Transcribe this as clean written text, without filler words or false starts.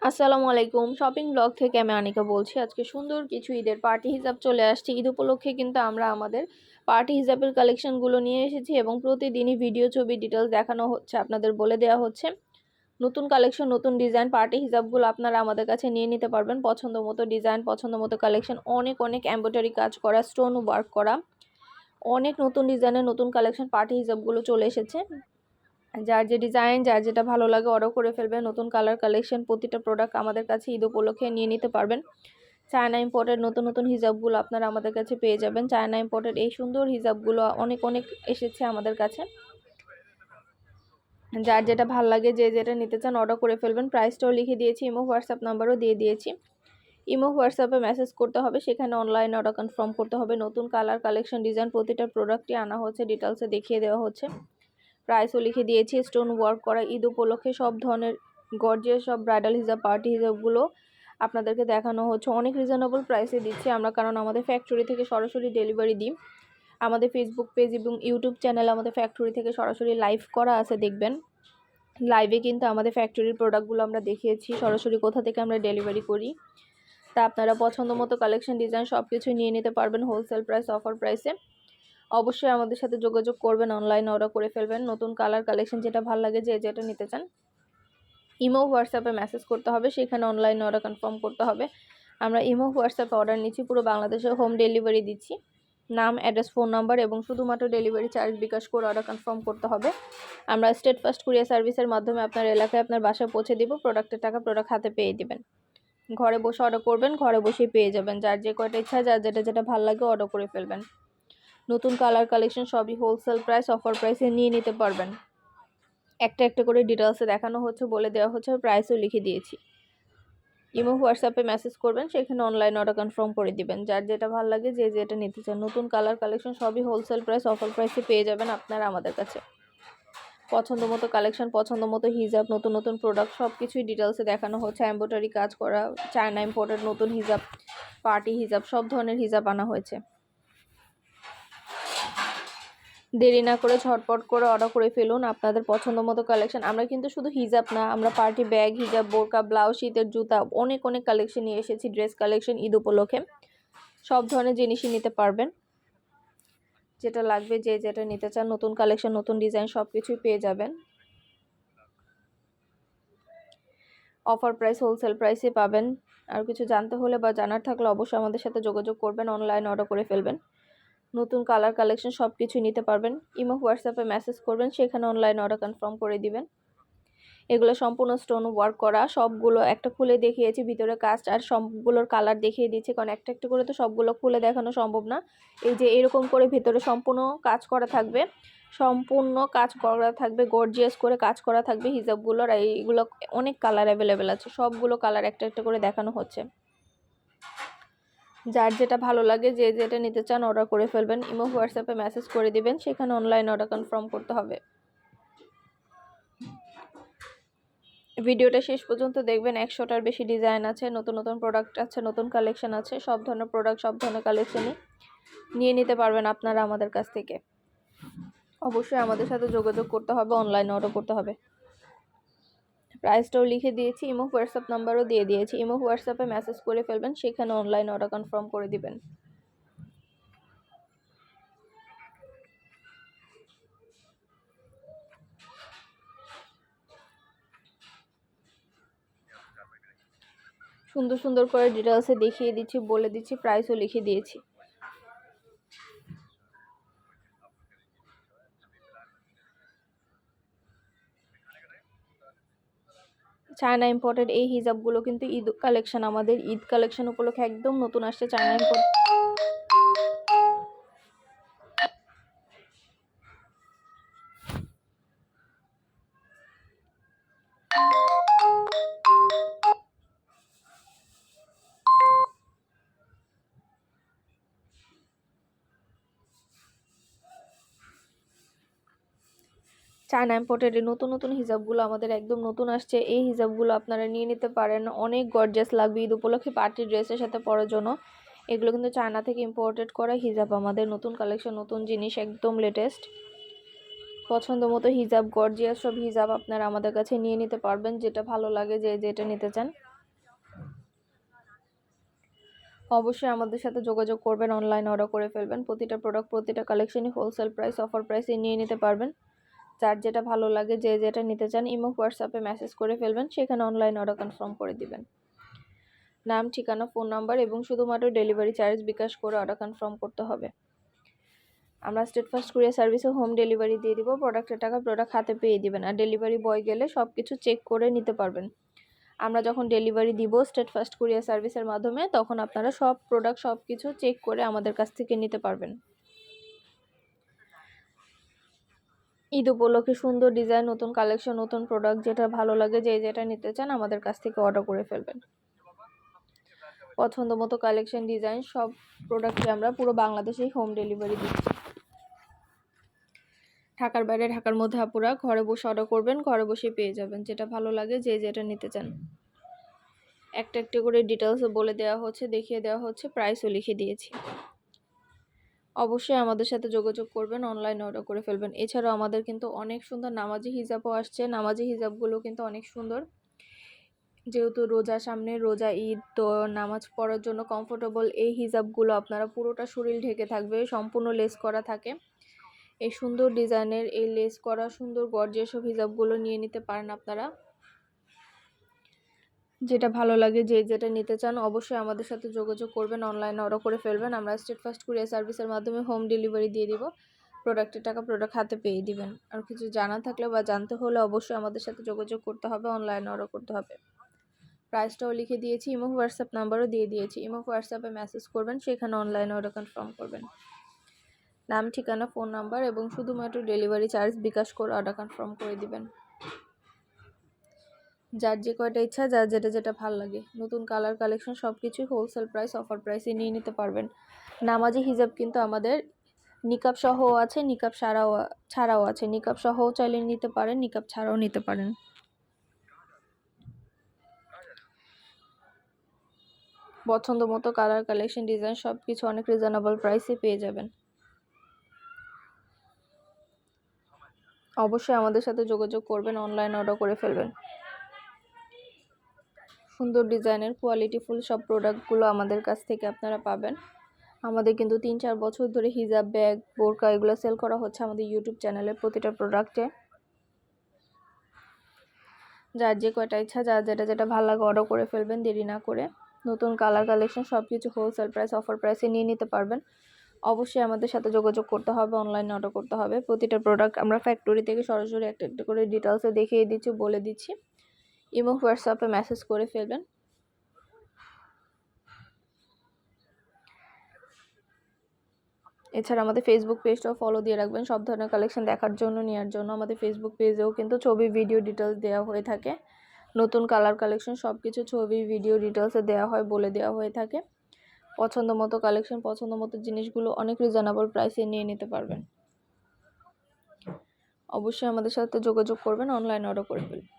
আসসালামু আলাইকুম। Shopping blog থেকে আমি আনিকা বলছি। আজকে সুন্দর কিছু ঈদের পার্টি হিজাব চলে আসছে। ঈদ উপলক্ষে কিন্তু আমরা আমাদের পার্টি হিজাবের কালেকশনগুলো নিয়ে এসেছি এবং প্রতিদিনই ভিডিও, ছবি, ডিটেলস দেখানো হচ্ছে, আপনাদের বলে দেওয়া হচ্ছে। নতুন কালেকশন, নতুন ডিজাইন পার্টি হিজাবগুলো আপনারা আমাদের কাছে নিয়ে নিতে পারবেন। পছন্দ মতো ডিজাইন, পছন্দ মতো কালেকশন, অনেক অনেক এমব্রয়ডারি কাজ করা, স্টোন ওয়ার্ক করা, অনেক নতুন ডিজাইনের নতুন কালেকশন পার্টি হিজাবগুলো চলে এসেছে। যার যে ডিজাইন, যার যেটা ভালো লাগে অর্ডার করে ফেলবেন। নতুন কালার কালেকশন প্রতিটা প্রোডাক্ট আমাদের কাছে ঈদ উপলক্ষে নিয়ে নিতে পারবেন। চায়না ইম্পোর্টেড নতুন নতুন হিজাবগুলো আপনারা আমাদের কাছে পেয়ে যাবেন। চায়না ইম্পোর্টেড এই সুন্দর হিজাবগুলো অনেক অনেক এসেছে আমাদের কাছে। যার যেটা ভালো লাগে, যে যেটা নিতে চান অর্ডার করে ফেলবেন। প্রাইসটাও লিখে দিয়েছি, ইমো হোয়াটসঅ্যাপ নাম্বারও দিয়ে দিয়েছি। ইমো হোয়াটসঅ্যাপে মেসেজ করতে হবে, সেখানে অনলাইনে অর্ডার কনফার্ম করতে হবে। নতুন কালার কালেকশন ডিজাইন প্রতিটা প্রোডাক্টই আনা হচ্ছে, ডিটেলসে দেখিয়ে দেওয়া হচ্ছে। প্রাইসও লিখে দিয়েছি। স্টোন ওয়ার্ক করা ঈদ উপলক্ষে সব ধরনের গর্জিয়াস সব ব্রাইডাল হিজাব, পার্টি হিজাবগুলো আপনাদেরকে দেখানো হচ্ছে। অনেক রিজনেবল প্রাইসে দিচ্ছি আমরা, কারণ আমাদের ফ্যাক্টরি থেকে সরাসরি ডেলিভারি দিই। আমাদের ফেসবুক পেজ এবং ইউটিউব চ্যানেল আমাদের ফ্যাক্টরি থেকে সরাসরি লাইভ করা আছে, দেখবেন। লাইভে কিন্তু আমাদের ফ্যাক্টরির প্রোডাক্টগুলো আমরা দেখিয়েছি, সরাসরি কোথা থেকে আমরা ডেলিভারি করি। তা আপনারা পছন্দ মতো কালেকশন, ডিজাইন সব কিছু নিয়ে নিতে পারবেন হোলসেল প্রাইস, অফার প্রাইসে। অবশ্যই আমাদের সাথে যোগাযোগ করবেন, অনলাইনে অর্ডার করে ফেলবেন। নতুন কালার কালেকশন যেটা ভালো লাগে, যে যেটা নিতে চান ইমো হোয়াটসঅ্যাপে মেসেজ করতে হবে, সেখানে অনলাইনে অর্ডার কনফার্ম করতে হবে। আমরা ইমো হোয়াটসঅ্যাপে অর্ডার নিচ্ছি, পুরো বাংলাদেশে হোম ডেলিভারি দিচ্ছি। নাম, অ্যাড্রেস, ফোন নাম্বার এবং শুধুমাত্র ডেলিভারি চার্জ বিকাশ করে অর্ডার কনফার্ম করতে হবে। আমরা স্টেট ফার্স্ট কুরিয়ার সার্ভিসের মাধ্যমে আপনার এলাকায় আপনার বাসায় পৌঁছে দিব। প্রোডাক্টের টাকা প্রোডাক্ট হাতে পেয়ে দিবেন। ঘরে বসে অর্ডার করবেন, ঘরে বসেই পেয়ে যাবেন। যার যে কয়টা ইচ্ছা, যার যেটা যেটা ভালো লাগে অর্ডার করে ফেলবেন। নতুন কালার কালেকশন সবই হোলসেল প্রাইস, অফার প্রাইসে নিয়ে নিতে পারবেন। একটা একটা করে ডিটেলসে দেখানো হচ্ছে, বলে দেওয়া হচ্ছে, প্রাইসও লিখে দিয়েছি। ইমো হোয়াটসঅ্যাপে মেসেজ করবেন, সেখানে অনলাইন অর্ডার কনফার্ম করে দিবেন। যার যেটা ভালো লাগে, যে যেটা নিতে চান। নতুন কালার কালেকশন সবই হোলসেল প্রাইস, অফার প্রাইসে পেয়ে যাবেন আপনারা আমাদের কাছে। পছন্দ মতো কালেকশন, পছন্দ মতো হিজাব, নতুন নতুন প্রোডাক্ট সব কিছুই ডিটেলসে দেখানো হচ্ছে। এমব্রয়ডারি কাজ করা, চায়না ইম্পোর্টেড নতুন হিজাব, পার্টি হিজাব, সব ধরনের হিজাব আনা হয়েছে। দেরি না করে ঝটপট করে অর্ডার করে ফেলুন আপনাদের পছন্দ মতো কালেকশন। আমরা কিন্তু শুধু হিজাব না, আমরা পার্টি ব্যাগ, হিজাব, বোরকা, ব্লাউজ, শীতের জুতা, অনেক অনেক কালেকশন নিয়ে এসেছি। ড্রেস কালেকশন ঈদ উপলক্ষে সব ধরনের জিনিসই নিতে পারবেন। যেটা লাগবে, যে যেটা নিতে চান, নতুন কালেকশন, নতুন ডিজাইন সব কিছুই পেয়ে যাবেন। অফার প্রাইস, হোলসেল প্রাইসে পাবেন। আর কিছু জানতে হলে বা জানার থাকলে অবশ্যই আমাদের সাথে যোগাযোগ করবেন, অনলাইন অর্ডার করে ফেলবেন। নতুন কালার কালেকশন সব কিছুই নিতে পারবেন। ইমো হোয়াটসঅ্যাপে মেসেজ করবেন, সেখানে অনলাইন অর্ডার কনফার্ম করে দিবেন। এগুলো সম্পূর্ণ স্টোন ওয়ার্ক করা, সবগুলো একটা খুলে দেখিয়েছি ভিতরে কাজ, আর সবগুলোর কালার দেখিয়ে দিচ্ছি, কারণ একটা একটা করে তো সবগুলো খুলে দেখানো সম্ভব না। এই যে এরকম করে ভিতরে সম্পূর্ণ কাজ করা থাকবে, সম্পূর্ণ কাজ করা থাকবে, গর্জিয়াস করে কাজ করা থাকবে হিজাবগুলোর। আর এইগুলো অনেক কালার অ্যাভেলেবেল আছে, সবগুলো কালার একটা একটা করে দেখানো হচ্ছে। যার যেটা ভালো লাগে, যে যেটা নিতে চান অর্ডার করে ফেলবেন। ইমো হোয়াটসঅ্যাপে মেসেজ করে দিবেন, সেখানে অনলাইন অর্ডার কনফার্ম করতে হবে। ভিডিওটা শেষ পর্যন্ত দেখবেন। 100টার বেশি ডিজাইন আছে, নতুন নতুন প্রোডাক্ট আছে, নতুন কালেকশন আছে। সব ধরনের প্রোডাক্ট, সব ধরনের কালেকশনই নিয়ে নিতে পারবেন আপনারা আমাদের কাছ থেকে। অবশ্যই আমাদের সাথে যোগাযোগ করতে হবে, অনলাইনে অর্ডার করতে হবে। প্রাইসটাও লিখে দিয়েছি, ইমো হোয়াটসঅ্যাপ নাম্বারও দিয়ে দিয়েছি। ইমো হোয়াটসঅ্যাপে মেসেজ করে ফেলবেন, সেখানে অনলাইন অর্ডার কনফার্ম করে দিবেন। সুন্দর সুন্দর করে ডিটেলসে দেখিয়ে দিচ্ছি, বলে দিচ্ছি, প্রাইসও লিখে দিয়েছি। চায়না ইম্পোর্টেড এই হিজাবগুলো কিন্তু ঈদ কালেকশন, আমাদের ঈদ কালেকশন উপলক্ষে একদম নতুন আসছে চায়না ইম্পোর্ট। চায়না ইম্পোর্টেড এই নতুন নতুন হিজাবগুলো আমাদের একদম নতুন আসছে। এই হিজাবগুলো আপনারা নিয়ে নিতে পারেন, অনেক গর্জিয়াস লাগবে ঈদ উপলক্ষে পার্টি ড্রেসের সাথে পরার জন্য। এগুলো কিন্তু চায়না থেকে ইম্পোর্টেড করা হিজাব, আমাদের নতুন কালেকশন, নতুন জিনিস, একদম লেটেস্ট। পছন্দ মতো হিজাব, গর্জিয়াস সব হিজাব আপনারা আমাদের কাছে নিয়ে নিতে পারবেন। যেটা ভালো লাগে, যে যেটা নিতে চান। অবশ্যই আমাদের সাথে যোগাযোগ করবেন, অনলাইন অর্ডার করে ফেলবেন। প্রতিটা প্রোডাক্ট প্রতিটা কালেকশনই হোলসেল প্রাইস অফার প্রাইসে নিয়ে নিতে পারবেন। যার যেটা ভালো লাগে, যে যেটা নিতে চান ইমো হোয়াটসঅ্যাপে মেসেজ করে ফেলবেন, সেখানে অনলাইন অর্ডার কনফার্ম করে দিবেন। নাম, ঠিকানা, ফোন নাম্বার এবং শুধুমাত্র ডেলিভারি চার্জ বিকাশ করে অর্ডার কনফার্ম করতে হবে। আমরা স্টেট ফার্স্ট কুরিয়ার সার্ভিসে হোম ডেলিভারি দিয়ে দিব। প্রোডাক্টের টাকা প্রোডাক্ট হাতে পেয়ে দিবেন, আর ডেলিভারি বয় গেলে সব কিছু চেক করে নিতে পারবেন। আমরা যখন ডেলিভারি দিব স্টেট ফার্স্ট কুরিয়ার সার্ভিসের মাধ্যমে, তখন আপনারা সব প্রোডাক্ট সব কিছু চেক করে আমাদের কাছ থেকে নিতে পারবেন। ঈদ উপলক্ষে সুন্দর ডিজাইন, নতুন কালেকশন, নতুন প্রোডাক্ট, যেটা ভালো লাগে, যে যেটা নিতে চান আমাদের কাছ থেকে অর্ডার করে ফেলবেন। পছন্দ মতো কালেকশন, ডিজাইন সব প্রোডাক্টে আমরা পুরো বাংলাদেশেই হোম ডেলিভারি দিচ্ছি। ঢাকার বাইরে, ঢাকার মধ্যে আপুরা ঘরে বসে অর্ডার করবেন, ঘরে বসে পেয়ে যাবেন। যেটা ভালো লাগে, যে যেটা নিতে চান একটা একটা করে ডিটেলসও বলে দেওয়া হচ্ছে, দেখিয়ে দেওয়া হচ্ছে, প্রাইসও লিখে দিয়েছি। অবশ্যই আমাদের সাথে যোগাযোগ করবেন, অনলাইন অর্ডার করে ফেলবেন। এছাড়াও আমাদের কিন্তু অনেক সুন্দর নামাজি হিজাবও আসছে। নামাজি হিজাবগুলো কিন্তু অনেক সুন্দর, যেহেতু রোজা সামনে, রোজা ঈদ, তো নামাজ পড়ার জন্য কমফোর্টেবল এই হিজাবগুলো আপনারা পুরোটা শরীর ঢেকে থাকবে, সম্পূর্ণ লেস করা থাকে। এই সুন্দর ডিজাইনের এই লেস করা সুন্দর গর্জিয়াস সব হিজাবগুলো নিয়ে নিতে পারেন আপনারা। যেটা ভালো লাগে, যে যেটা নিতে চান অবশ্যই আমাদের সাথে যোগাযোগ করবেন, অনলাইনে অর্ডার করে ফেলবেন। আমরা স্টেট ফার্স্ট কুরিয়ার সার্ভিসের মাধ্যমে হোম ডেলিভারি দিয়ে দিব। প্রোডাক্টের টাকা প্রোডাক্ট হাতে পেয়ে দিবেন। আর কিছু জানা থাকলে বা জানতে হলে অবশ্যই আমাদের সাথে যোগাযোগ করতে হবে, অনলাইনে অর্ডার করতে হবে। প্রাইসটাও লিখে দিয়েছি, ইমো হোয়াটসঅ্যাপ নাম্বারও দিয়ে দিয়েছি। ইমো হোয়াটসঅ্যাপে মেসেজ করবেন, সেখানে অনলাইনে অর্ডার কনফার্ম করবেন। নাম, ঠিকানা, ফোন নাম্বার এবং শুধুমাত্র ডেলিভারি চার্জ বিকাশ করে অর্ডার কনফার্ম করে দিবেন। যার যে কয়টা ইচ্ছা, যার যেটা যেটা ভালো লাগে, নতুন কালার কালেকশন সব কিছুই হোলসেল প্রাইস অফার প্রাইসে নিয়ে নিতে পারবেন। নামাজি হিজাব কিন্তু আমাদের নিকাব সহও আছে, নিকাব ছাড়াও আছে। নিকাব সহও চাইলে নিতে পারেন, নিকাব ছাড়াও নিতে পারেন। পছন্দ মতো কালার কালেকশন, ডিজাইন সব কিছু অনেক রিজনেবল প্রাইসে পেয়ে যাবেন। অবশ্যই আমাদের সাথে যোগাযোগ করবেন, অনলাইন অর্ডার করে ফেলবেন। সুন্দর ডিজাইনের কোয়ালিটিফুল সব প্রোডাক্টগুলো আমাদের কাছ থেকে আপনারা পাবেন। আমাদের কিন্তু 3-4 বছর ধরে হিজাব, ব্যাগ, বোরকা এগুলো সেল করা হচ্ছে আমাদের ইউটিউব চ্যানেলে প্রতিটা প্রোডাক্টে। যার যে কয়টা ইচ্ছা, যার যেটা যেটা ভালো লাগে অর্ডার করে ফেলবেন দেরি না করে। নতুন কালার কালেকশন সব কিছু হোলসেল প্রাইস অফার প্রাইসে নিয়ে নিতে পারবেন। অবশ্যই আমাদের সাথে যোগাযোগ করতে হবে, অনলাইনে অর্ডার করতে হবে। প্রতিটা প্রোডাক্ট আমরা ফ্যাক্টরি থেকে সরাসরি একটা একটা করে ডিটেলসে দেখিয়ে দিচ্ছি, বলে দিচ্ছি। ইমো হোয়াটসঅ্যাপে মেসেজ করে ফেলবেন। এছাড়া আমাদের ফেসবুক পেজটাও ফলো দিয়ে রাখবেন, সব ধরনের কালেকশন দেখার জন্য, নেওয়ার জন্য। আমাদের ফেসবুক পেজেও কিন্তু ছবি, ভিডিও ডিটেলস দেওয়া হয়ে থাকে। নতুন কালার কালেকশন সব কিছু ছবি, ভিডিও ডিটেলসে দেওয়া হয়, বলে দেওয়া হয়ে থাকে। পছন্দ মতো কালেকশন, পছন্দ মতো জিনিসগুলো অনেক রিজনেবল প্রাইসে নিয়ে নিতে পারবেন। অবশ্যই আমাদের সাথে যোগাযোগ করবেন, অনলাইন অর্ডার করে ফেলবেন।